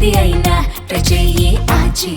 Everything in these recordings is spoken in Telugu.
ఏది అయినా ఆచి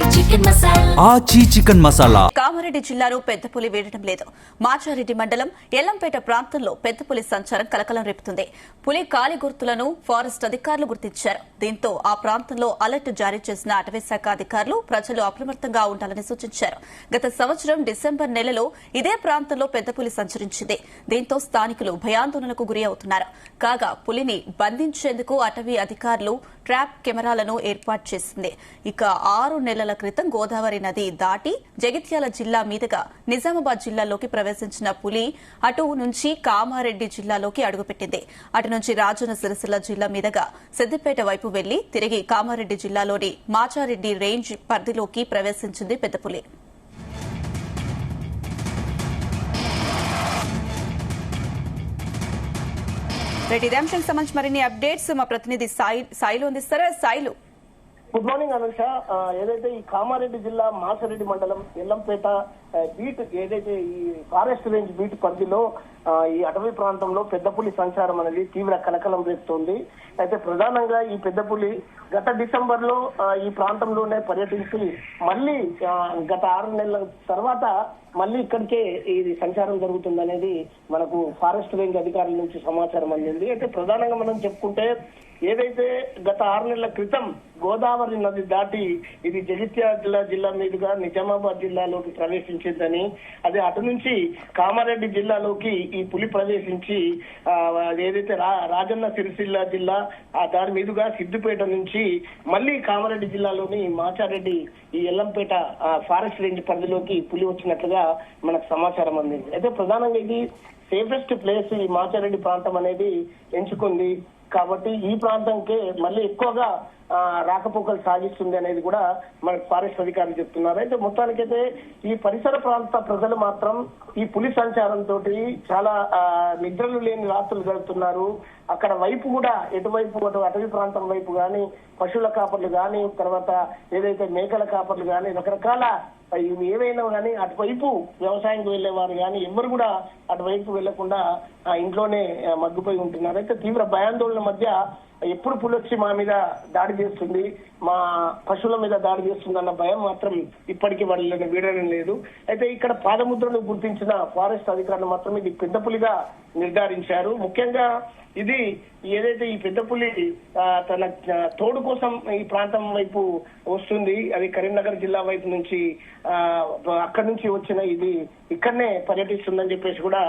చికెన్ మసాలా. కామారెడ్డి జిల్లాలో పెద్దపులి వీడటం లేదు. మాచారెడ్డి మండలం ఎల్లంపేట ప్రాంతంలో పెద్దపులి సంచారం కలకలం రేపుతుంది. పులి కాలి గుర్తులను ఫారెస్ట్ అధికారులు గుర్తించారు. దీంతో ఆ ప్రాంతంలో అలర్ట్ జారీ చేసిన అటవీశాఖ అధికారులు ప్రజలు అప్రమత్తంగా ఉండాలని సూచించారు. గత సంవత్సరం డిసెంబర్ నెలలో ఇదే ప్రాంతంలో పెద్దపులి సంచరించింది. దీంతో స్థానికులు భయాందోళనకు గురి అవుతున్నారు. కాగా పులిని బంధించేందుకు అటవీ అధికారులు ట్రాప్ కెమెరాలను ఏర్పాటు చేసింది. ఇక 6 నెలల క్రితం గోదావరి నది దాటి జగిత్యాల జిల్లా మీదుగా నిజామాబాద్ జిల్లాలోకి ప్రవేశించిన పులి అటు నుంచి కామారెడ్డి జిల్లాలోకి అడుగుపెట్టింది. అటు నుంచి రాజన్న సిరిసిల్ల జిల్లా మీదుగా సిద్దిపేట వైపు వెళ్లి తిరిగి కామారెడ్డి జిల్లాలోని మాచారెడ్డి రేంజ్ పరిధిలోకి ప్రవేశించింది పెద్దపులి. ఇదే అంశానికి సంబంధించి మరిన్ని అప్డేట్స్ మా ప్రతినిధి సాయిలు అందిస్తారా? Sailu, good morning Anusha. ఏదైతే ఈ కామారెడ్డి జిల్లా మాసరెడ్డి మండలం ఎల్లంపేట బీట్ ఏదైతే ఈ ఫారెస్ట్ రేంజ్ బీట్ పరిధిలో ఈ అటవీ ప్రాంతంలో పెద్దపులి సంచారం అనేది తీవ్ర కలకలం రేపుతోంది. అయితే ప్రధానంగా ఈ పెద్దపులి గత డిసెంబర్ లో ఈ ప్రాంతంలోనే పర్యటించి మళ్ళీ గత 6 నెలల తర్వాత మళ్ళీ ఇక్కడికే ఇది సంచారం జరుగుతుందనేది మనకు ఫారెస్ట్ రేంజ్ అధికారుల నుంచి సమాచారం అందింది. అయితే ప్రధానంగా మనం చెప్పుకుంటే ఏదైతే గత 6 నెలల క్రితం గోదావరి నది దాటి ఇది జగిత్యాల జిల్లా మీదుగా నిజామాబాద్ జిల్లాలోకి ప్రవేశించిందని, అదే అటు నుంచి కామారెడ్డి జిల్లాలోకి ఈ పులి ప్రవేశించి ఏదైతే రాజన్న సిరిసిల్ల జిల్లా దాని మీదుగా సిద్దిపేట నుంచి మళ్ళీ కామారెడ్డి జిల్లాలోని మాచారెడ్డి ఈ ఎల్లంపేట ఫారెస్ట్ రేంజ్ పరిధిలోకి పులి వచ్చినట్లుగా మనకు సమాచారం అందింది. అయితే ప్రధానంగా ఇది సేఫెస్ట్ ప్లేస్ ఈ మాచారెడ్డి ప్రాంతం అనేది ఎంచుకుంది కాబట్టి ఈ ప్రాంతంకే మళ్ళీ ఎక్కువగా రాకపోకలు సాగిస్తుంది అనేది కూడా మనకు ఫారెస్ట్ అధికారులు చెప్తున్నారు. అయితే మొత్తానికైతే ఈ పరిసర ప్రాంత ప్రజలు మాత్రం ఈ పులి సంచారంతో చాలా నిద్రలు లేని రాత్రులు గడుపుతున్నారు. అక్కడ వైపు కూడా ఎటువైపు అటవీ ప్రాంతం వైపు గాని పశువుల కాపర్లు గాని, తర్వాత ఏదైతే మేకల కాపర్లు గాని, రకరకాల ఇవి ఏవైనా కానీ అటువైపు వ్యవసాయంకి వెళ్లేవారు కానీ ఎవరు కూడా అటువైపు వెళ్లకుండా ఇంట్లోనే మగ్గిపోయి ఉంటున్నారు. అయితే తీవ్ర భయాందోళన మధ్య ఎప్పుడు పులొచ్చి మా మీద దాడి చేస్తుంది, మా పశువుల మీద దాడి చేస్తుంది అన్న భయం మాత్రం ఇప్పటికీ వాళ్ళని వీడడం లేదు. అయితే ఇక్కడ పాదముద్రను గుర్తించిన ఫారెస్ట్ అధికారులు మాత్రం ఇది పెద్దపులిగా నిర్ధారించారు. ముఖ్యంగా ఇది ఏదైతే ఈ పెద్దపులి తన తోడు కోసం ఈ ప్రాంతం వైపు వస్తుంది, అది కరీంనగర్ జిల్లా వైపు నుంచి అక్కడి నుంచి వచ్చిన ఇది ఇక్కడనే పర్యటిస్తుందని చెప్పేసి కూడా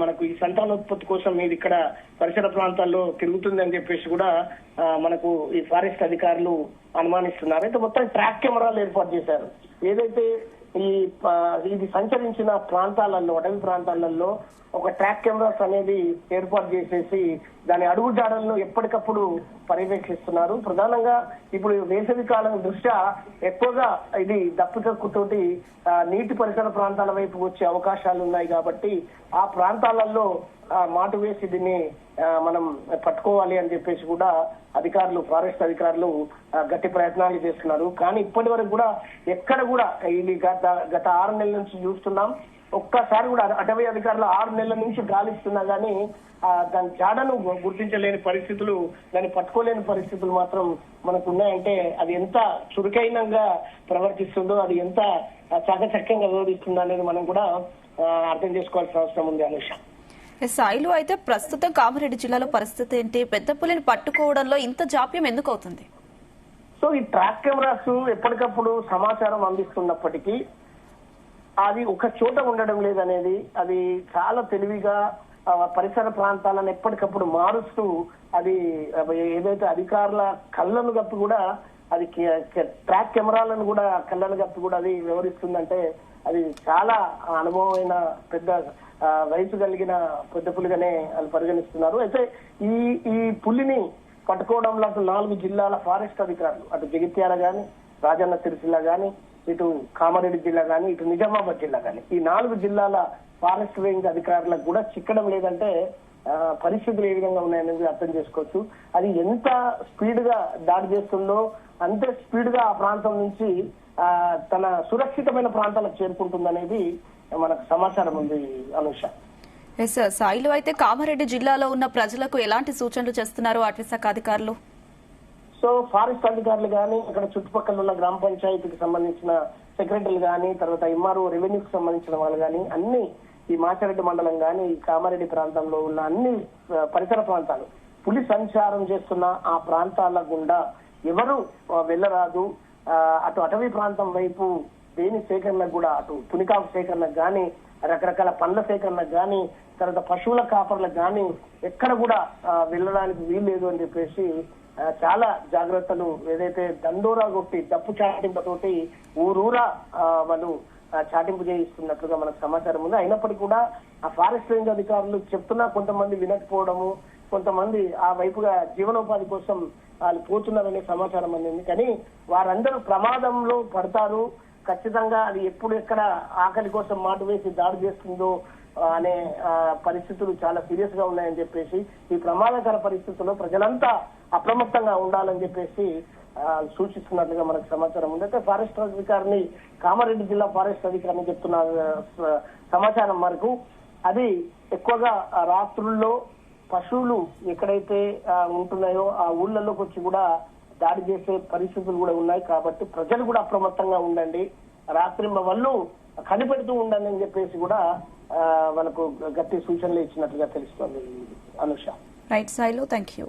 మనకు ఈ సంతానోత్పత్తి కోసం ఇది ఇక్కడ పరిసర ప్రాంతాల్లో తిరుగుతుంది అని చెప్పేసి కూడా మనకు ఈ ఫారెస్ట్ అధికారులు అనుమానిస్తున్నారు. అయితే మొత్తం ట్రాక్ కెమెరాలు ఏర్పాటు చేశారు. ఏదైతే ఇది సంచరించిన ప్రాంతాలలో అటవీ ప్రాంతాలలో ఒక ట్రాక్ కెమెరాస్ అనేది ఏర్పాటు చేసేసి దాని అడుగుజాడలను ఎప్పటికప్పుడు పర్యవేక్షిస్తున్నారు. ప్రధానంగా ఇప్పుడు వేసవి కాలం దృష్ట్యా ఎక్కువగా ఇది దప్పికక్కుతోటి నీటి పరిసర ప్రాంతాల వైపు వచ్చే అవకాశాలు ఉన్నాయి కాబట్టి ఆ ప్రాంతాలలో మాటు వేసి దీన్ని మనం పట్టుకోవాలి అని చెప్పేసి కూడా అధికారులు ఫారెస్ట్ అధికారులు గట్టి ప్రయత్నాలు చేస్తున్నారు. కానీ ఇప్పటి వరకు కూడా ఎక్కడ కూడా ఇది గత 6 నెలల నుంచి చూస్తున్నాం, ఒక్కసారి కూడా అటవీ అధికారులు 6 నెలల నుంచి గాలిస్తున్నా గానీ దాని జాడను గుర్తించలేని పరిస్థితులు, దాన్ని పట్టుకోలేని పరిస్థితులు మాత్రం మనకు ఉన్నాయంటే అది ఎంత చురుకైనంగా ప్రవర్తిస్తుందో, అది ఎంత చాకచక్యంగా వ్యవహరిస్తుందో అనేది మనం కూడా అర్థం చేసుకోవాల్సిన అవసరం ఉంది అనుష. సాయిలు, అయితే ప్రస్తుతం కామారెడ్డి జిల్లాలో పరిస్థితి ఏంటి? పెద్దపులిని పట్టుకోవడంలో ఇంత జాప్యం ఎందుకు అవుతుంది? సో ఈ ట్రాక్ కెమెరాస్ ఎప్పటికప్పుడు సమాచారం అందిస్తున్నప్పటికీ అది ఒక చోట ఉండడం లేదనేది, అది చాలా తెలివిగా పరిసర ప్రాంతాలను ఎప్పటికప్పుడు మారుస్తూ అది ఏదైతే అధికారుల కళ్ళను కప్పి కూడా అది ట్రాక్ కెమెరాలను కూడా కళ్ళను కప్పి కూడా అది వ్యవహరిస్తుందంటే అది చాలా అనుభవమైన పెద్ద వయసు కలిగిన పెద్ద పులిగానే వాళ్ళు పరిగణిస్తున్నారు. అయితే ఈ పులిని పట్టుకోవడంలో 4 జిల్లాల ఫారెస్ట్ అధికారులు, అటు జగిత్యాల గాని, రాజన్న సిరిసిల్ల గాని, ఇటు కామారెడ్డి జిల్లా గాని, ఇటు నిజామాబాద్ జిల్లా గాని, ఈ 4 జిల్లాల ఫారెస్ట్ రేంజ్ అధికారులకు కూడా చిక్కడం లేదంటే పరిస్థితులు ఏ విధంగా ఉన్నాయనేది అర్థం చేసుకోవచ్చు. అది ఎంత స్పీడ్ గా దాడి చేస్తుందో అంతే స్పీడ్ గా ఆ ప్రాంతం నుంచి తన సురక్షితమైన ప్రాంతాలకు చేరుకుంటుందనేది మనకు సమాచారం ఉంది అనుష. సాయిలు, అయితే కామారెడ్డి జిల్లాలో ఉన్న ప్రజలకు ఎలాంటి సూచనలు చేస్తున్నారు అటవీశాఖ అధికారులు? సో ఫారెస్ట్ అధికారులు కానీ ఇక్కడ చుట్టుపక్కల ఉన్న గ్రామ పంచాయతీకి సంబంధించిన సెక్రటరీలు కానీ తర్వాత ఎంఆర్ఓ రెవెన్యూకి సంబంధించిన వాళ్ళు కానీ అన్ని ఈ మాచారెడ్డి మండలం కానీ ఈ కామారెడ్డి ప్రాంతంలో ఉన్న అన్ని పరిసర ప్రాంతాలు పులి సంచారం చేస్తున్న ఆ ప్రాంతాల గుండా ఎవరు వెళ్ళరాదు. అటు అటవీ ప్రాంతం వైపు దేని సేకరణకు కూడా అటు తునికాకు సేకరణకు కానీ రకరకాల పండ్ల సేకరణకు కానీ తర్వాత పశువుల కాపర్లకు కానీ ఎక్కడ కూడా వెళ్ళడానికి వీల్లేదు అని చెప్పేసి చాలా జాగ్రత్తలు ఏదైతే దండోరా కొట్టి డప్పు చాటింపుతోటి ఊరూరా వాళ్ళు చాటింపు చేయిస్తున్నట్లుగా మనకు సమాచారం ఉంది. అయినప్పటికీ కూడా ఆ ఫారెస్ట్ రేంజ్ అధికారులు చెప్తున్నా కొంతమంది వినకపోవడము, కొంతమంది ఆ వైపుగా జీవనోపాధి కోసం వాళ్ళు పోతున్నారనే సమాచారం అందింది. కానీ వారందరూ ప్రమాదంలో పడతారు ఖచ్చితంగా. అది ఎప్పుడు ఎక్కడ ఆకలి కోసం మాటు వేసి దాడి చేస్తుందో అనే పరిస్థితులు చాలా సీరియస్ గా ఉన్నాయని చెప్పేసి ఈ ప్రమాదకర పరిస్థితుల్లో ప్రజలంతా అప్రమత్తంగా ఉండాలని చెప్పేసి సూచిస్తున్నట్లుగా మనకు సమాచారం ఉంది. అయితే ఫారెస్ట్ అధికారిని కామారెడ్డి జిల్లా ఫారెస్ట్ అధికారిని చెప్తున్న సమాచారం వరకు అది ఎక్కువగా రాత్రుల్లో పశువులు ఎక్కడైతే ఉంటున్నాయో ఆ ఊళ్ళలోకి వచ్చి కూడా దాడి చేసే పరిస్థితులు కూడా ఉన్నాయి. కాబట్టి ప్రజలు కూడా అప్రమత్తంగా ఉండండి, రాత్రి వాళ్ళు కనిపెడుతూ ఉండండి అని చెప్పేసి కూడా మనకు గట్టి సూచనలు ఇచ్చినట్లుగా తెలుస్తోంది అనుష. రైట్ సాయిలో, థ్యాంక్ యూ.